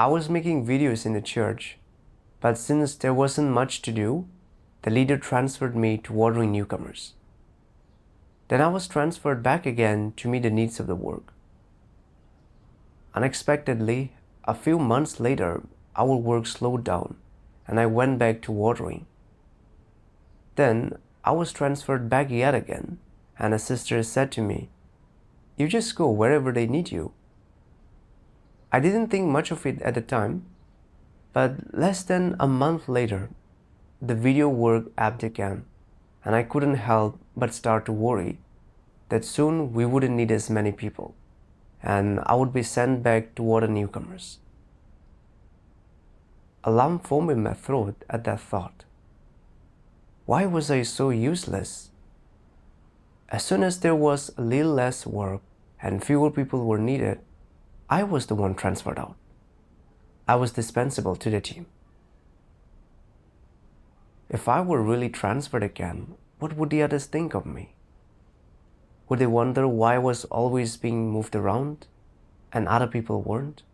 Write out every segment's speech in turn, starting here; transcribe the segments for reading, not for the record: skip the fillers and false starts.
I was making videos in the church, but since there wasn't much to do, the leader transferred me to watering newcomers. Then I was transferred back again to meet the needs of the work. Unexpectedly, a few months later, our work slowed down and I went back to watering. Then I was transferred back yet again, and a sister said to me, "You just go wherever they need you." I didn't think much of it at the time, but less than a month later, the video work app began, and I couldn't help but start to worry that soon we wouldn't need as many people, and I would be sent back to water newcomers. A lump formed in my throat at that thought. Why was I so useless? As soon as there was a little less work and fewer people were needed, I was the one transferred out. I was dispensable to the team. If I were really transferred again, what would the others think of me? Would they wonder why I was always being moved around and other people weren't?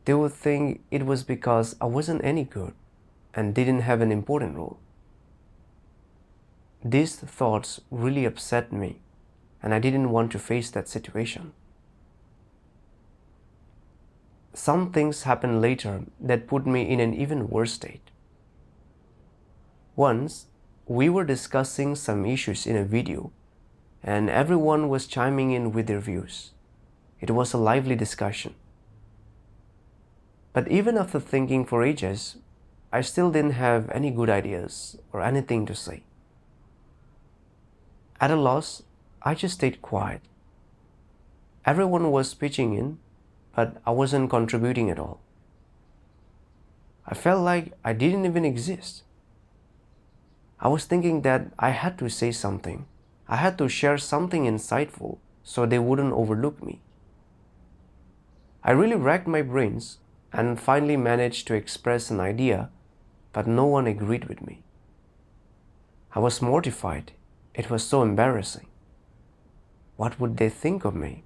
They would think it was because I wasn't any good and didn't have an important role. These thoughts really upset me, and I didn't want to face that situation. Some things happened later that put me in an even worse state. Once, we were discussing some issues in a video, and everyone was chiming in with their views. It was a lively discussion. But even after thinking for ages, I still didn't have any good ideas or anything to say. At a loss, I just stayed quiet. Everyone was pitching in, but I wasn't contributing at all. I felt like I didn't even exist. I was thinking that I had to say something. I had to share something insightful so they wouldn't overlook me. I really racked my brains and finally managed to express an idea, but no one agreed with me. I was mortified. It was so embarrassing. What would they think of me?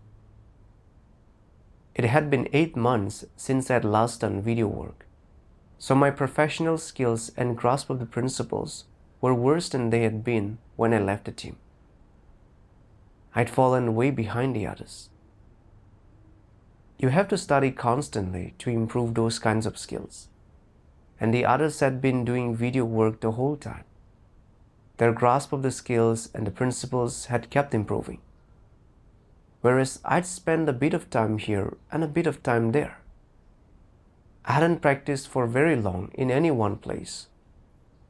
It had been 8 months since I had last done video work, so my professional skills and grasp of the principles were worse than they had been when I left the team. I'd fallen way behind the others. You have to study constantly to improve those kinds of skills, and the others had been doing video work the whole time. Their grasp of the skills and the principles had kept improving, whereas I'd spent a bit of time here and a bit of time there. I hadn't practiced for very long in any one place,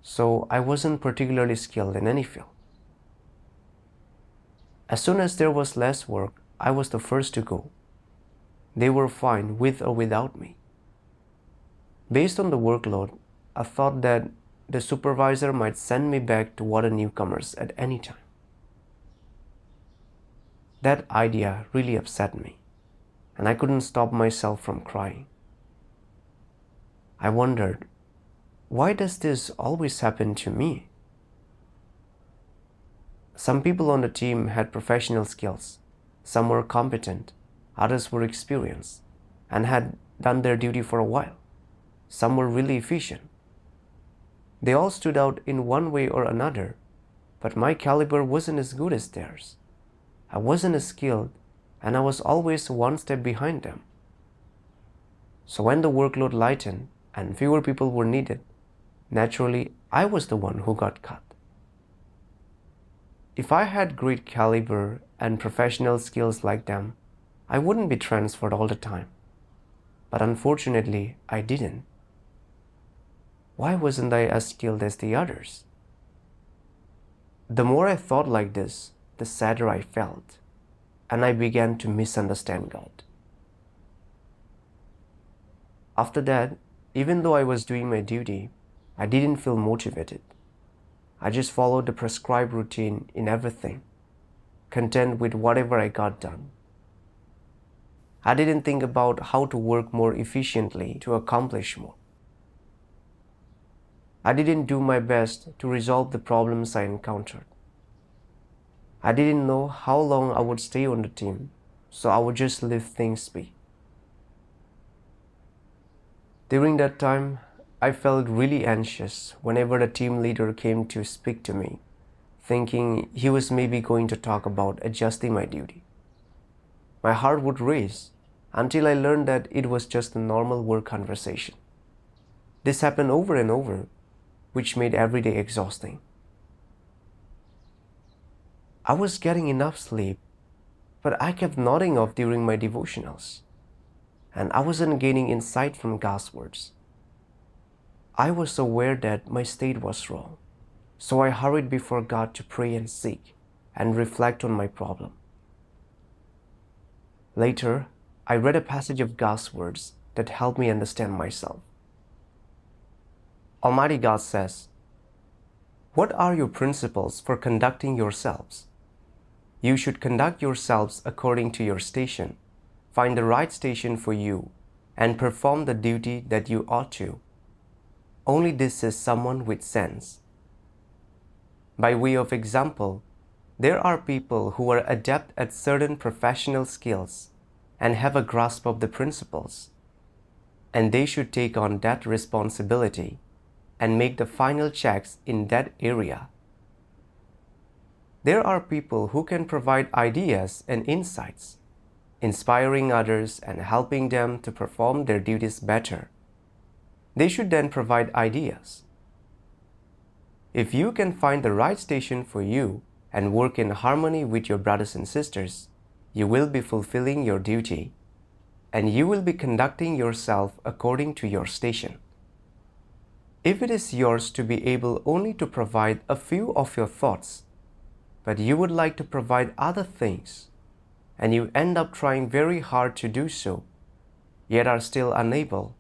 so I wasn't particularly skilled in any field. As soon as there was less work, I was the first to go. They were fine with or without me. Based on the workload, I thought that the supervisor might send me back to water newcomers at any time. That idea really upset me, and I couldn't stop myself from crying. I wondered, why does this always happen to me? Some people on the team had professional skills. Some were competent, others were experienced and had done their duty for a while. Some were really efficient. They all stood out in one way or another, but my caliber wasn't as good as theirs. I wasn't as skilled, and I was always one step behind them. So when the workload lightened and fewer people were needed, naturally, I was the one who got cut. If I had great caliber and professional skills like them, I wouldn't be transferred all the time. But unfortunately, I didn't. Why wasn't I as skilled as the others? The more I thought like this, the sadder I felt, and I began to misunderstand God. After that, even though I was doing my duty, I didn't feel motivated. I just followed the prescribed routine in everything, content with whatever I got done. I didn't think about how to work more efficiently to accomplish more. I didn't do my best to resolve the problems I encountered. I didn't know how long I would stay on the team, so I would just let things be. During that time, I felt really anxious whenever the team leader came to speak to me, thinking he was maybe going to talk about adjusting my duty. My heart would race until I learned that it was just a normal work conversation. This happened over and over, which made every day exhausting. I was getting enough sleep, but I kept nodding off during my devotionals, and I wasn't gaining insight from God's words. I was aware that my state was wrong, so I hurried before God to pray and seek and reflect on my problem. Later, I read a passage of God's words that helped me understand myself. Almighty God says, "What are your principles for conducting yourselves? You should conduct yourselves according to your station, find the right station for you, and perform the duty that you ought to. Only this is someone with sense." By way of example, there are people who are adept at certain professional skills and have a grasp of the principles, and they should take on that responsibility and make the final checks in that area. There are people who can provide ideas and insights, inspiring others and helping them to perform their duties better. They should then provide ideas. If you can find the right station for you and work in harmony with your brothers and sisters, you will be fulfilling your duty, and you will be conducting yourself according to your station. If it is yours to be able only to provide a few of your thoughts, but you would like to provide other things, and you end up trying very hard to do so, yet are still unable,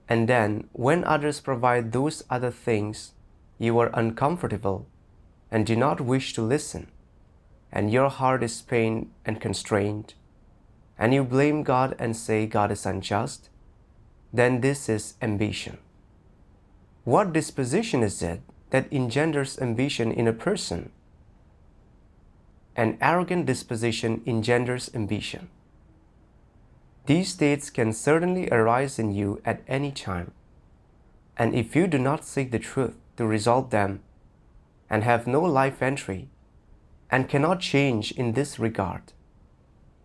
and then when others provide those other things, you are uncomfortable and do not wish to listen, and your heart is pained and constrained, and you blame God and say God is unjust, then this is ambition. What disposition is it that engenders ambition in a person? An arrogant disposition engenders ambition. These states can certainly arise in you at any time, and if you do not seek the truth to resolve them and have no life entry and cannot change in this regard,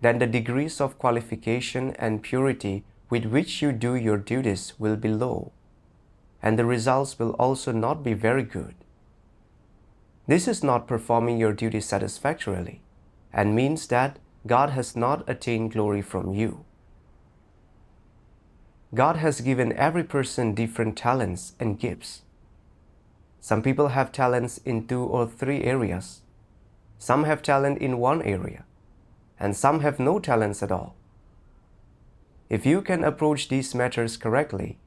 then the degrees of qualification and purity with which you do your duties will be low, and the results will also not be very good. This is not performing your duty satisfactorily and means that God has not attained glory from you. God has given every person different talents and gifts. Some people have talents in 2 or 3 areas. Some have talent in 1 area, and some have no talents at all. If you can approach these matters correctly,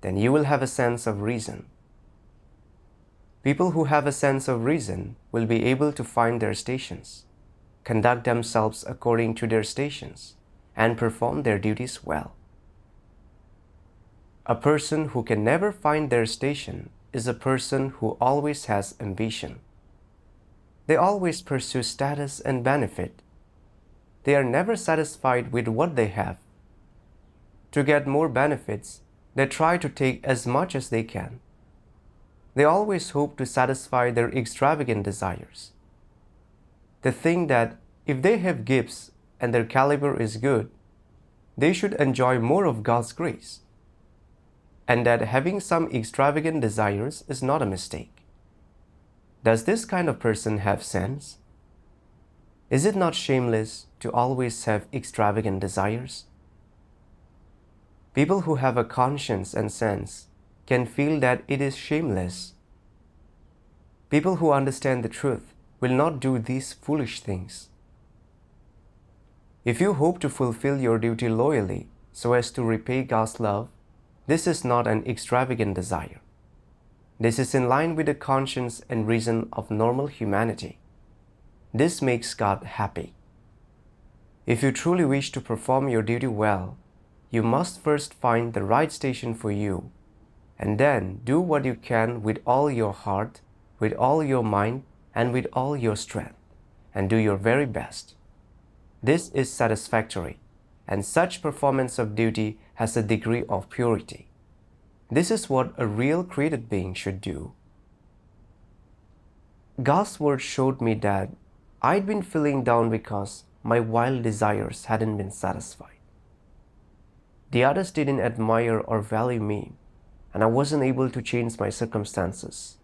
then you will have a sense of reason. People who have a sense of reason will be able to find their stations, conduct themselves according to their stations, and perform their duties well. A person who can never find their station is a person who always has ambition. They always pursue status and benefit. They are never satisfied with what they have. To get more benefits, they try to take as much as they can. They always hope to satisfy their extravagant desires. They think that if they have gifts and their caliber is good, they should enjoy more of God's grace, and that having some extravagant desires is not a mistake. Does this kind of person have sense? Is it not shameless to always have extravagant desires? People who have a conscience and sense can feel that it is shameless. People who understand the truth will not do these foolish things. If you hope to fulfill your duty loyally so as to repay God's love, this is not an extravagant desire. This is in line with the conscience and reason of normal humanity. This makes God happy. If you truly wish to perform your duty well, you must first find the right station for you, and then do what you can with all your heart, with all your mind, and with all your strength, and do your very best. This is satisfactory, and such performance of duty has a degree of purity. This is what a real created being should do. God's word showed me that I'd been feeling down because my wild desires hadn't been satisfied. The others didn't admire or value me, and I wasn't able to change my circumstances.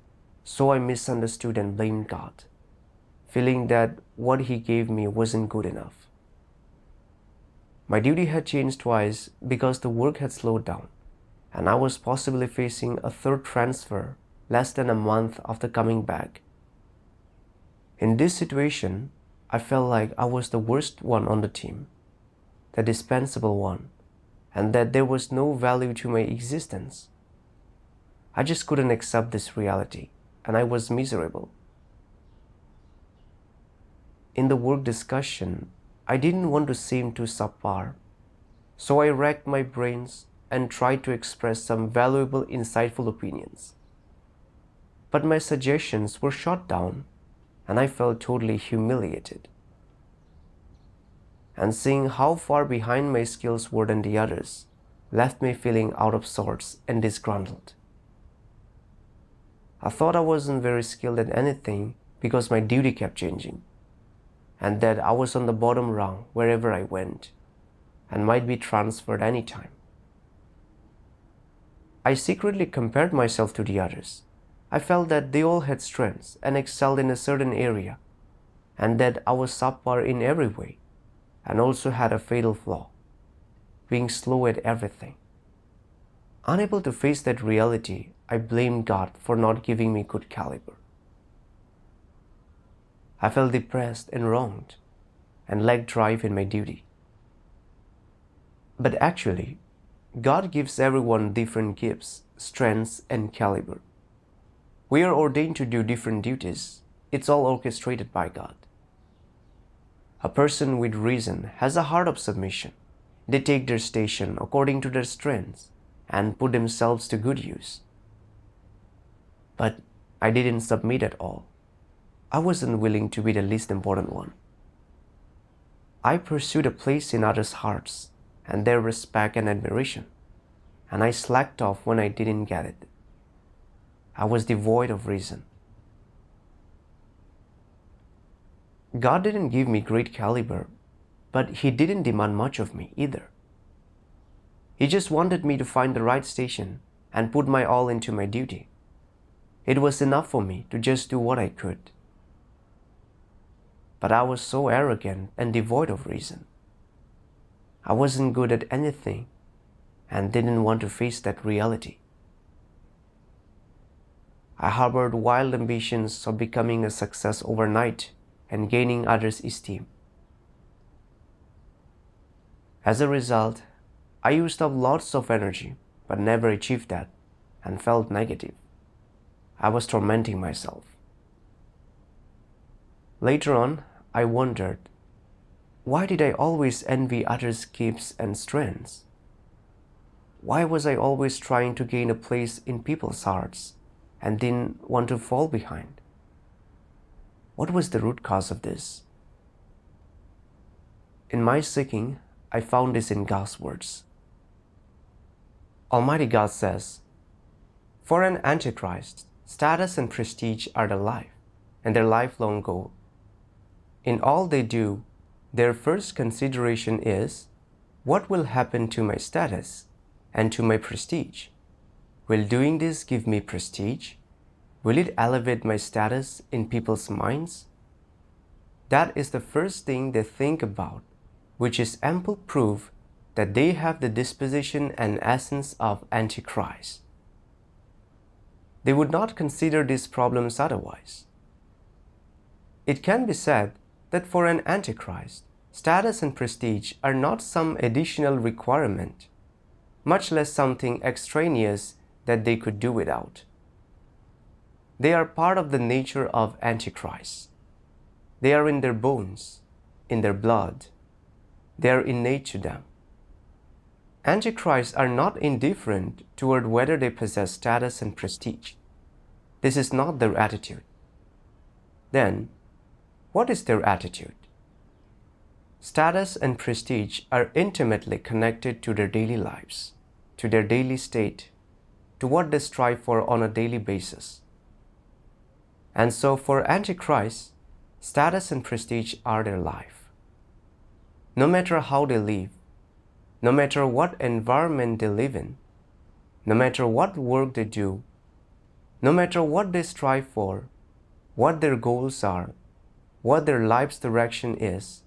So I misunderstood and blamed God, feeling that what He gave me wasn't good enough. My duty had changed twice because the work had slowed down, and I was possibly facing a third transfer less than a month after coming back. In this situation, I felt like I was the worst one on the team, the dispensable one, and that there was no value to my existence. I just couldn't accept this reality, and I was miserable. In the work discussion, I didn't want to seem too subpar, so I racked my brains and tried to express some valuable, insightful opinions. But my suggestions were shot down, and I felt totally humiliated. And seeing how far behind my skills were than the others left me feeling out of sorts and disgruntled. I thought I wasn't very skilled at anything because my duty kept changing, and that I was on the bottom rung wherever I went and might be transferred anytime. I secretly compared myself to the others. I felt that they all had strengths and excelled in a certain area, and that I was subpar in every way, and also had a fatal flaw, being slow at everything. Unable to face that reality, I blamed God for not giving me good caliber. I felt depressed and wronged, and lacked drive in my duty. But actually, God gives everyone different gifts, strengths, and caliber. We are ordained to do different duties. It's all orchestrated by God. A person with reason has a heart of submission. They take their station according to their strengths and put themselves to good use. But I didn't submit at all. I wasn't willing to be the least important one. I pursued a place in others' hearts and their respect and admiration, and I slacked off when I didn't get it. I was devoid of reason. God didn't give me great caliber, but He didn't demand much of me either. He just wanted me to find the right station and put my all into my duty. It was enough for me to just do what I could. But I was so arrogant and devoid of reason. I wasn't good at anything and didn't want to face that reality. I harbored wild ambitions of becoming a success overnight and gaining others' esteem. As a result, I used up lots of energy but never achieved that and felt negative. I was tormenting myself. Later on, I wondered, why did I always envy others' gifts and strengths? Why was I always trying to gain a place in people's hearts and didn't want to fall behind? What was the root cause of this? In my seeking, I found this in God's words. Almighty God says, "For an Antichrist, status and prestige are the life and their lifelong goal. In all they do, their first consideration is, what will happen to my status and to my prestige? Will doing this give me prestige? Will it elevate my status in people's minds? That is the first thing they think about, which is ample proof that they have the disposition and essence of Antichrist. They would not consider these problems otherwise. It can be said that for an Antichrist, status and prestige are not some additional requirement, much less something extraneous that they could do without. They are part of the nature of Antichrist. They are in their bones, in their blood. They are innate to them. Antichrists are not indifferent toward whether they possess status and prestige. This is not their attitude. Then, what is their attitude? Status and prestige are intimately connected to their daily lives, to their daily state, to what they strive for on a daily basis. And so for Antichrist, status and prestige are their life. No matter how they live, no matter what environment they live in, no matter what work they do, no matter what they strive for, what their goals are, what their life's direction is,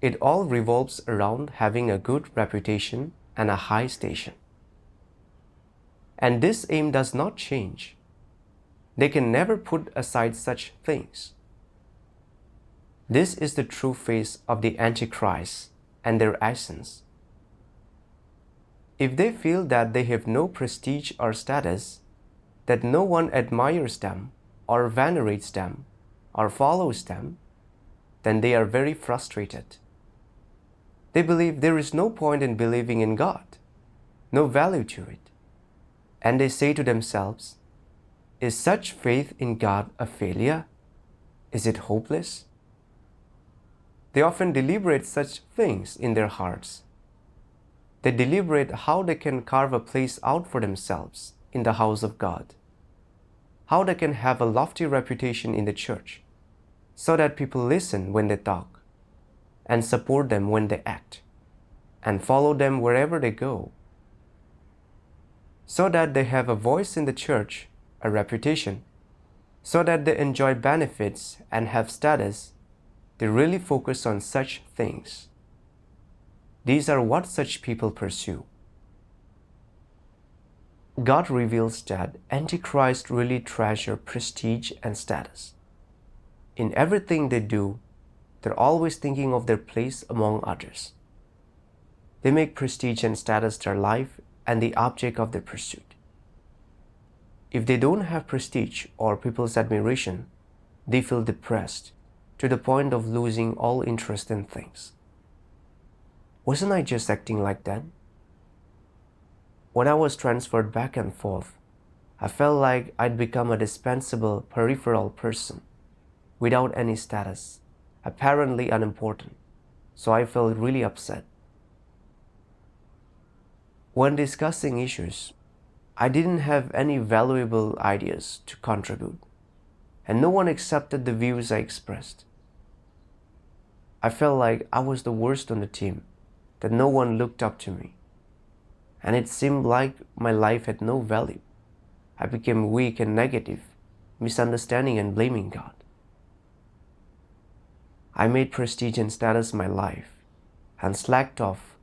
it all revolves around having a good reputation and a high station. And this aim does not change. They can never put aside such things. This is the true face of the Antichrist and their essence. If they feel that they have no prestige or status, that no one admires them or venerates them or follows them, then they are very frustrated. They believe there is no point in believing in God, no value to it. And they say to themselves, is such faith in God a failure? Is it hopeless? They often deliberate such things in their hearts. They deliberate how they can carve a place out for themselves in the house of God, how they can have a lofty reputation in the church, so that people listen when they talk, and support them when they act, and follow them wherever they go, so that they have a voice in the church, a reputation, so that they enjoy benefits and have status. They really focus on such things. These are what such people pursue. God reveals that Antichrist really treasure prestige and status. In everything they do, they're always thinking of their place among others. They make prestige and status their life and the object of their pursuit. If they don't have prestige or people's admiration, they feel depressed to the point of losing all interest in things. Wasn't I just acting like that? When I was transferred back and forth, I felt like I'd become a dispensable peripheral person without any status, apparently unimportant, so I felt really upset. When discussing issues, I didn't have any valuable ideas to contribute, and no one accepted the views I expressed. I felt like I was the worst on the team, that no one looked up to me, and it seemed like my life had no value. I became weak and negative, misunderstanding and blaming God. I made prestige and status my life, and slacked off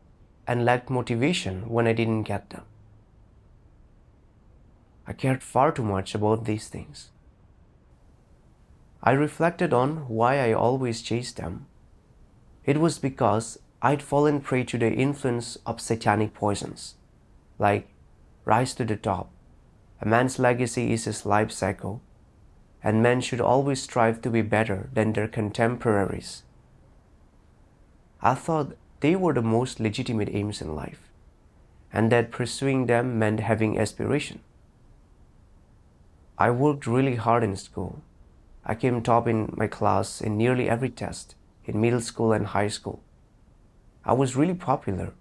and lacked motivation when I didn't get them. I cared far too much about these things. I reflected on why I always chased them. It was because I'd fallen prey to the influence of satanic poisons, like rise to the top, a man's legacy is his life cycle, and men should always strive to be better than their contemporaries. I thought they were the most legitimate aims in life, and that pursuing them meant having aspiration. I worked really hard in school. I came top in my class in nearly every test in middle school and high school. I was really popular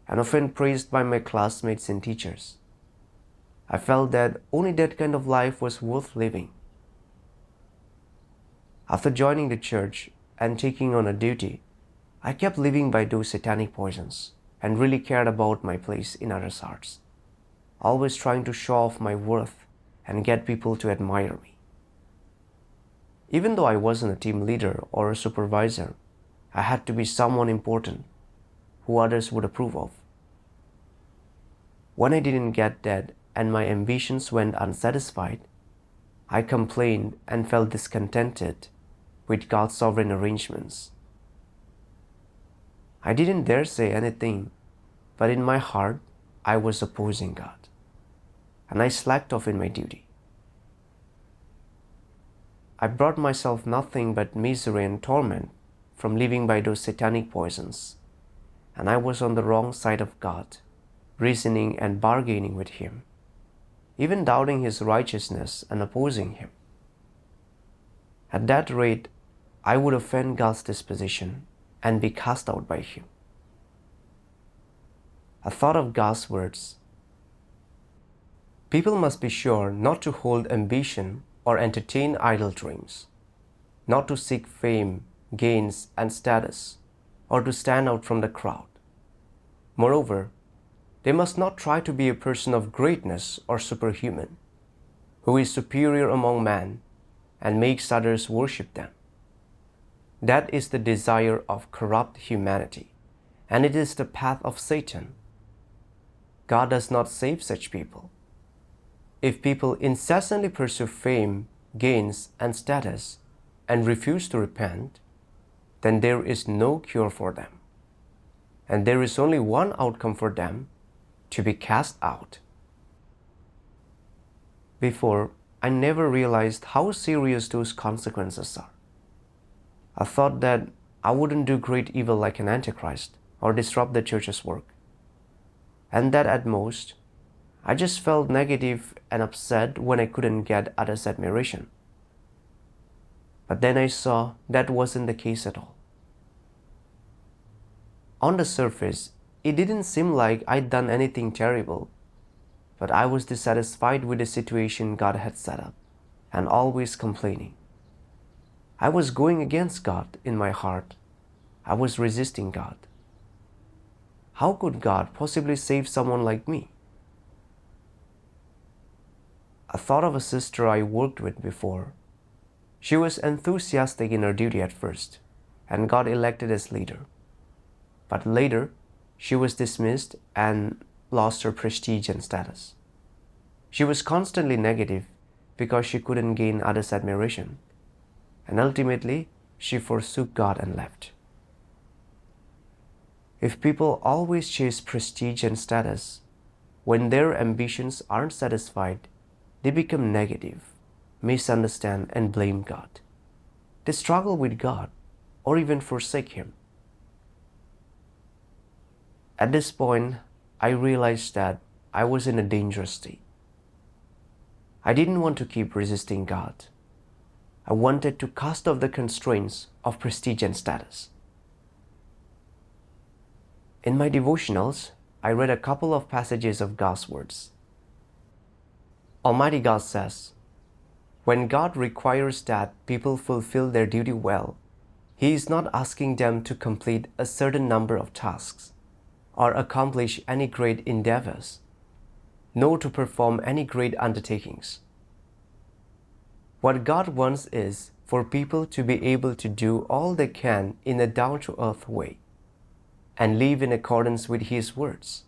and often praised by my classmates and teachers. I felt that only that kind of life was worth living. After joining the church and taking on a duty, I kept living by those satanic poisons and really cared about my place in others' hearts, always trying to show off my worth and get people to admire me. Even though I wasn't a team leader or a supervisor, I had to be someone important who others would approve of. When I didn't get that and my ambitions went unsatisfied, I complained and felt discontented with God's sovereign arrangements. I didn't dare say anything, but in my heart, I was opposing God, and I slacked off in my duty. I brought myself nothing but misery and torment from living by those satanic poisons, and I was on the wrong side of God, reasoning and bargaining with Him, even doubting His righteousness and opposing Him. At that rate, I would offend God's disposition and be cast out by him. A thought of God's words. People must be sure not to hold ambition or entertain idle dreams, not to seek fame, gains, and status, or to stand out from the crowd. Moreover, they must not try to be a person of greatness or superhuman, who is superior among men and makes others worship them. That is the desire of corrupt humanity, and it is the path of Satan. God does not save such people. If people incessantly pursue fame, gains, and status and refuse to repent, then there is no cure for them, and there is only one outcome for them: to be cast out. Before, I never realized how serious those consequences are. I thought that I wouldn't do great evil like an antichrist or disrupt the church's work, and that at most, I just felt negative and upset when I couldn't get others' admiration. But then I saw that wasn't the case at all. On the surface, it didn't seem like I'd done anything terrible, but I was dissatisfied with the situation God had set up and always complaining. I was going against God in my heart. I was resisting God. How could God possibly save someone like me? I thought of a sister I worked with before. She was enthusiastic in her duty at first and got elected as leader. But later, she was dismissed and lost her prestige and status. She was constantly negative because she couldn't gain others' admiration, and ultimately, she forsook God and left. If people always chase prestige and status, when their ambitions aren't satisfied, they become negative, misunderstand, and blame God. They struggle with God or even forsake Him. At this point, I realized that I was in a dangerous state. I didn't want to keep resisting God. I wanted to cast off the constraints of prestige and status. In my devotionals, I read a couple of passages of God's words. Almighty God says, when God requires that people fulfill their duty well, He is not asking them to complete a certain number of tasks or accomplish any great endeavors, nor to perform any great undertakings. What God wants is for people to be able to do all they can in a down-to-earth way and live in accordance with His words.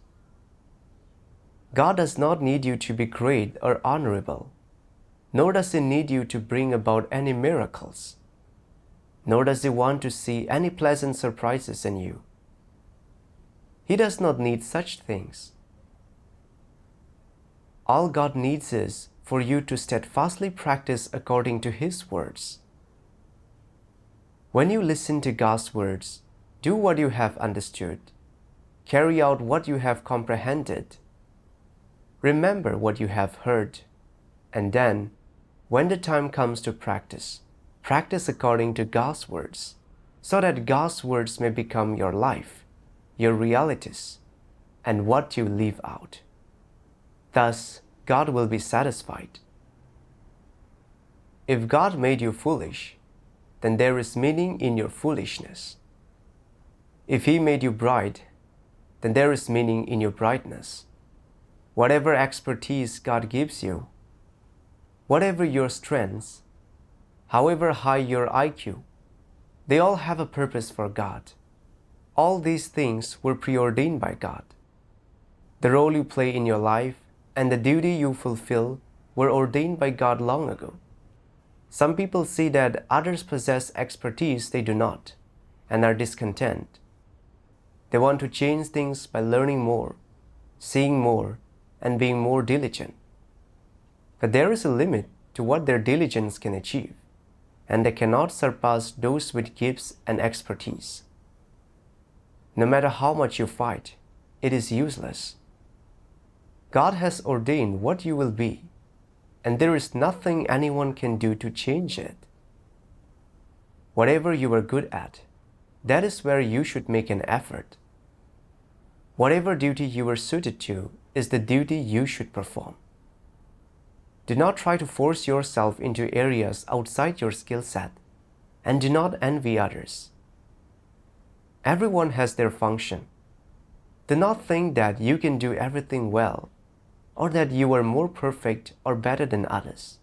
God does not need you to be great or honorable, nor does He need you to bring about any miracles, nor does He want to see any pleasant surprises in you. He does not need such things. All God needs is for you to steadfastly practice according to His words. When you listen to God's words, do what you have understood, carry out what you have comprehended, remember what you have heard, and then, when the time comes to practice, practice according to God's words, so that God's words may become your life, your realities, and what you live out. Thus, God will be satisfied. If God made you foolish, then there is meaning in your foolishness. If He made you bright, then there is meaning in your brightness. Whatever expertise God gives you, whatever your strengths, however high your IQ, they all have a purpose for God. All these things were preordained by God. The role you play in your life and the duty you fulfill were ordained by God long ago. Some people see that others possess expertise they do not and are discontent. They want to change things by learning more, seeing more, and being more diligent. But there is a limit to what their diligence can achieve, and they cannot surpass those with gifts and expertise. No matter how much you fight, it is useless. God has ordained what you will be, and there is nothing anyone can do to change it. Whatever you are good at, that is where you should make an effort. Whatever duty you are suited to is the duty you should perform. Do not try to force yourself into areas outside your skill set, and do not envy others. Everyone has their function. Do not think that you can do everything well, or that you are more perfect or better than others,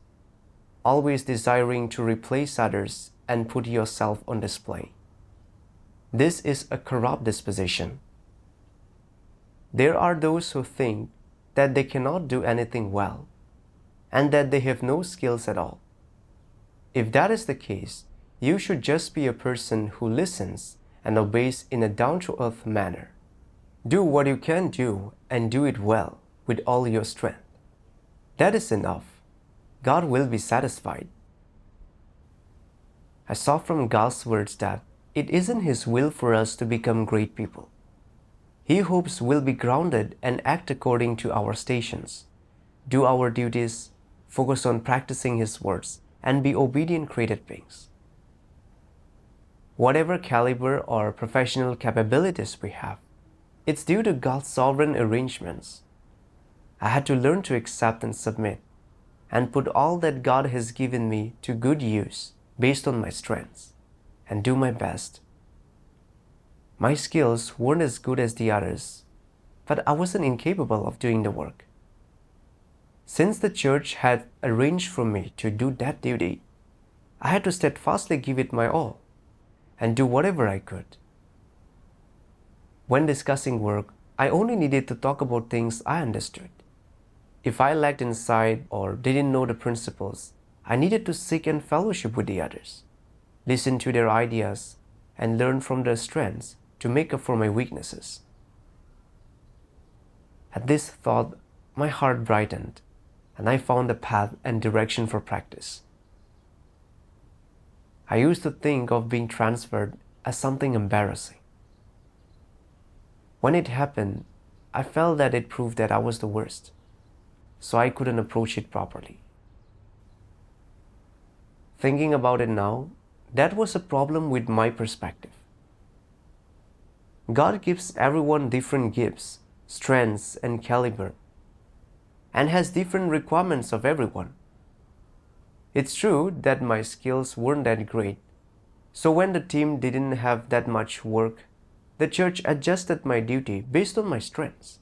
always desiring to replace others and put yourself on display. This is a corrupt disposition. There are those who think that they cannot do anything well, and that they have no skills at all. If that is the case, you should just be a person who listens and obeys in a down-to-earth manner. Do what you can do and do it well with all your strength. That is enough. God will be satisfied. I saw from God's words that it isn't His will for us to become great people. He hopes we'll be grounded and act according to our stations, do our duties, focus on practicing His words, and be obedient created beings. Whatever caliber or professional capabilities we have, it's due to God's sovereign arrangements. I had to learn to accept and submit, and put all that God has given me to good use based on my strengths, and do my best. My skills weren't as good as the others, but I wasn't incapable of doing the work. Since the church had arranged for me to do that duty, I had to steadfastly give it my all and do whatever I could. When discussing work, I only needed to talk about things I understood. If I lacked insight or didn't know the principles, I needed to seek and fellowship with the others, listen to their ideas, and learn from their strengths to make up for my weaknesses. At this thought, my heart brightened, and I found a path and direction for practice. I used to think of being transferred as something embarrassing. When it happened, I felt that it proved that I was the worst, so I couldn't approach it properly. Thinking about it now, that was a problem with my perspective. God gives everyone different gifts, strengths, and caliber, and has different requirements of everyone. It's true that my skills weren't that great, so when the team didn't have that much work, the church adjusted my duty based on my strengths.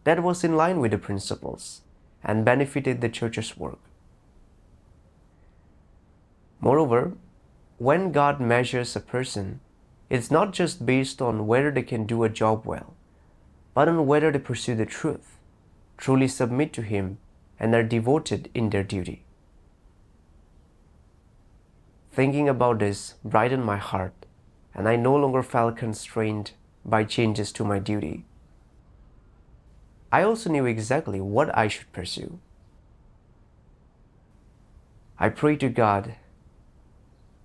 That was in line with the principles and benefited the church's work. Moreover, when God measures a person, it's not just based on whether they can do a job well, but on whether they pursue the truth, truly submit to Him, and are devoted in their duty. Thinking about this brightened my heart, and I no longer felt constrained by changes to my duty. I also knew exactly what I should pursue. I prayed to God,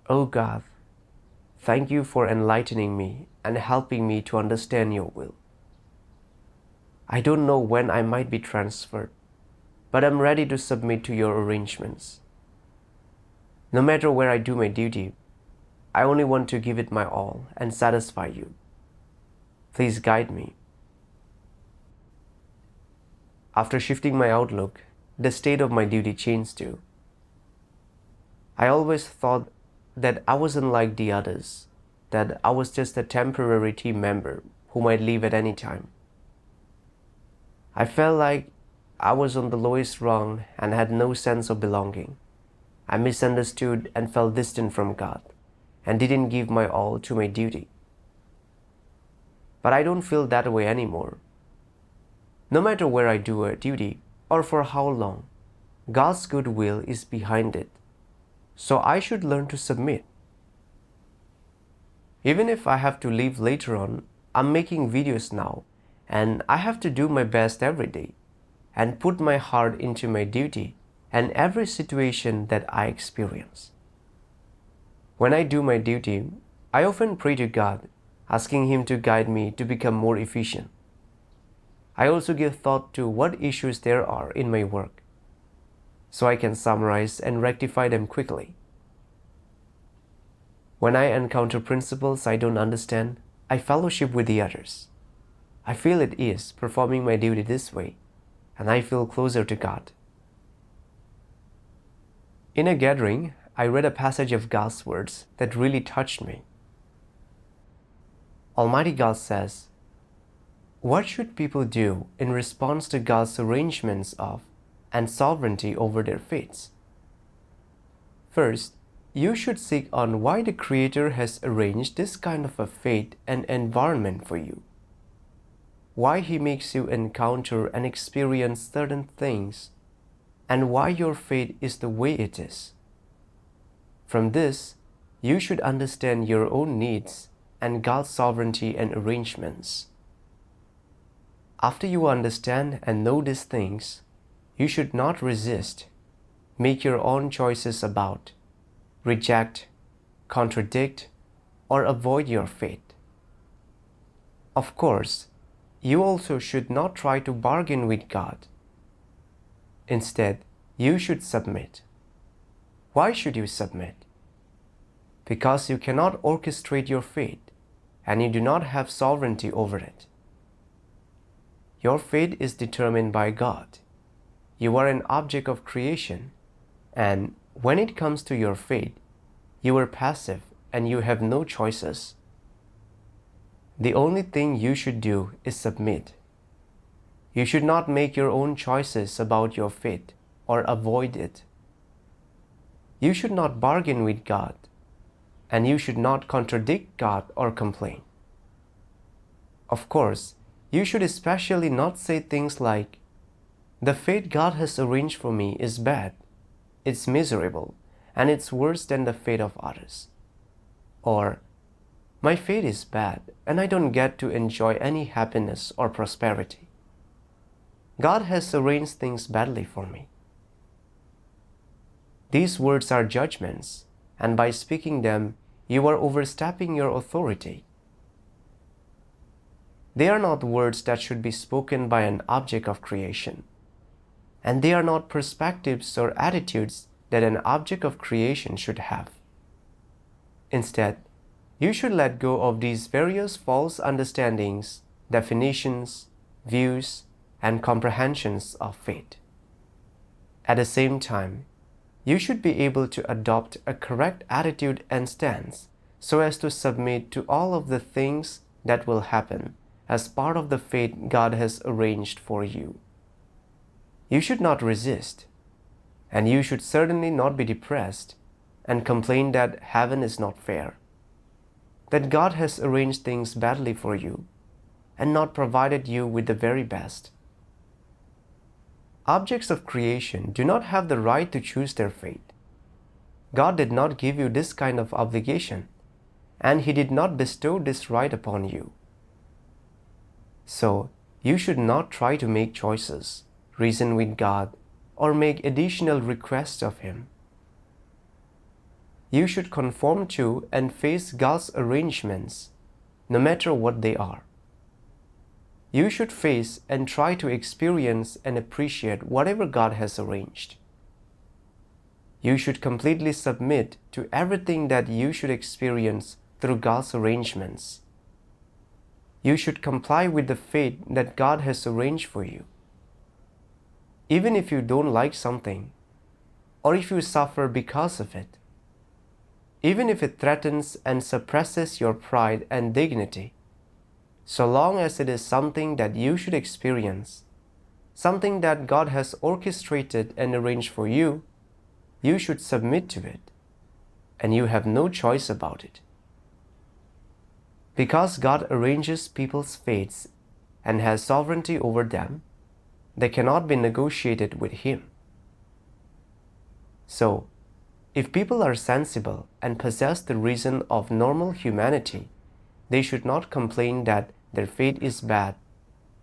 "Oh God, thank you for enlightening me and helping me to understand your will. I don't know when I might be transferred, but I'm ready to submit to your arrangements. No matter where I do my duty, I only want to give it my all and satisfy you. Please guide me." After shifting my outlook, the state of my duty changed too. I always thought that I wasn't like the others, that I was just a temporary team member who might leave at any time. I felt like I was on the lowest rung and had no sense of belonging. I misunderstood and felt distant from God, and didn't give my all to my duty. But I don't feel that way anymore. No matter where I do a duty or for how long, God's good will is behind it, so I should learn to submit. Even if I have to leave later on, I'm making videos now, and I have to do my best every day and put my heart into my duty and every situation that I experience. When I do my duty, I often pray to God, asking Him to guide me to become more efficient. I also give thought to what issues there are in my work, so I can summarize and rectify them quickly. When I encounter principles I don't understand, I fellowship with the others. I feel at ease performing my duty this way, and I feel closer to God. In a gathering, I read a passage of God's words that really touched me. Almighty God says, "What should people do in response to God's arrangements of and sovereignty over their fates? First, you should seek on why the Creator has arranged this kind of a fate and environment for you. Why He makes you encounter and experience certain things, and why your fate is the way it is. From this, you should understand your own needs and God's sovereignty and arrangements. After you understand and know these things, you should not resist, make your own choices about, reject, contradict, or avoid your fate. Of course, you also should not try to bargain with God. Instead, you should submit. Why should you submit? Because you cannot orchestrate your fate, and you do not have sovereignty over it. Your fate is determined by God. You are an object of creation, and when it comes to your fate, you are passive and you have no choices. The only thing you should do is submit. You should not make your own choices about your fate or avoid it. You should not bargain with God, and you should not contradict God or complain. Of course, you should especially not say things like, "The fate God has arranged for me is bad, it's miserable, and it's worse than the fate of others." Or, "My fate is bad, and I don't get to enjoy any happiness or prosperity. God has arranged things badly for me." These words are judgments, and by speaking them, you are overstepping your authority. They are not words that should be spoken by an object of creation, and they are not perspectives or attitudes that an object of creation should have. Instead, you should let go of these various false understandings, definitions, views, and comprehensions of fate. At the same time, you should be able to adopt a correct attitude and stance so as to submit to all of the things that will happen as part of the fate God has arranged for you. You should not resist, and you should certainly not be depressed and complain that heaven is not fair, that God has arranged things badly for you and not provided you with the very best. Objects of creation do not have the right to choose their fate. God did not give you this kind of obligation, and He did not bestow this right upon you. So, you should not try to make choices, reason with God, or make additional requests of Him. You should conform to and face God's arrangements, no matter what they are. You should face and try to experience and appreciate whatever God has arranged. You should completely submit to everything that you should experience through God's arrangements. You should comply with the fate that God has arranged for you. Even if you don't like something, or if you suffer because of it, even if it threatens and suppresses your pride and dignity, so long as it is something that you should experience, something that God has orchestrated and arranged for you, you should submit to it, and you have no choice about it. Because God arranges people's fates and has sovereignty over them, they cannot be negotiated with Him. So, if people are sensible and possess the reason of normal humanity, they should not complain that their fate is bad,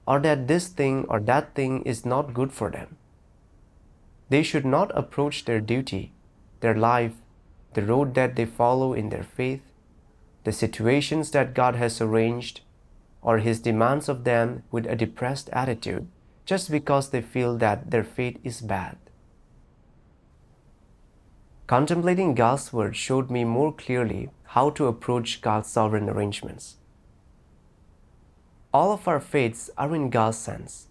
or that this thing or that thing is not good for them. They should not approach their duty, their life, the road that they follow in their faith, the situations that God has arranged, or His demands of them with a depressed attitude just because they feel that their fate is bad. Contemplating God's Word showed me more clearly how to approach God's sovereign arrangements. All of our fates are in God's hands.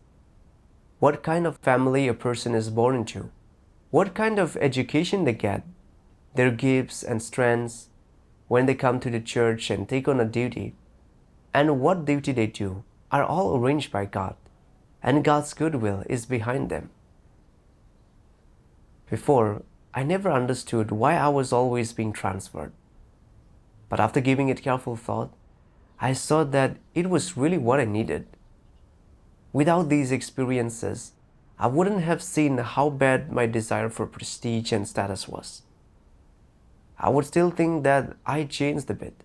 What kind of family a person is born into, what kind of education they get, their gifts and strengths, when they come to the church and take on a duty, and what duty they do are all arranged by God, and God's goodwill is behind them. Before, I never understood why I was always being transferred. But after giving it careful thought, I saw that it was really what I needed. Without these experiences, I wouldn't have seen how bad my desire for prestige and status was. I would still think that I changed a bit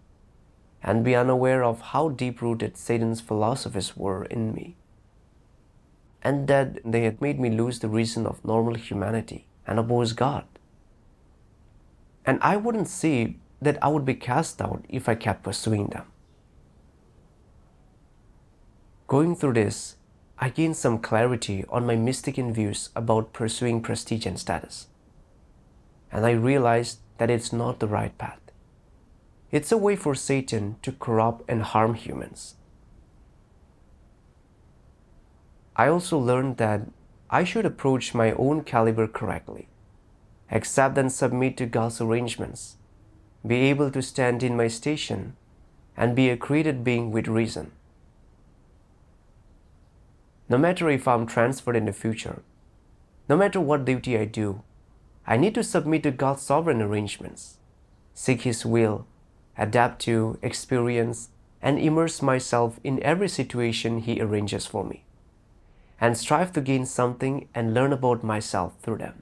and be unaware of how deep-rooted Satan's philosophies were in me, and that they had made me lose the reason of normal humanity and oppose God. And I wouldn't see that I would be cast out if I kept pursuing them. Going through this, I gained some clarity on my mistaken views about pursuing prestige and status. And I realized that it's not the right path. It's a way for Satan to corrupt and harm humans. I also learned that I should approach my own caliber correctly, accept and submit to God's arrangements, be able to stand in my station, and be a created being with reason. No matter if I'm transferred in the future, no matter what duty I do, I need to submit to God's sovereign arrangements, seek His will, adapt to, experience, and immerse myself in every situation He arranges for me, and strive to gain something and learn about myself through them.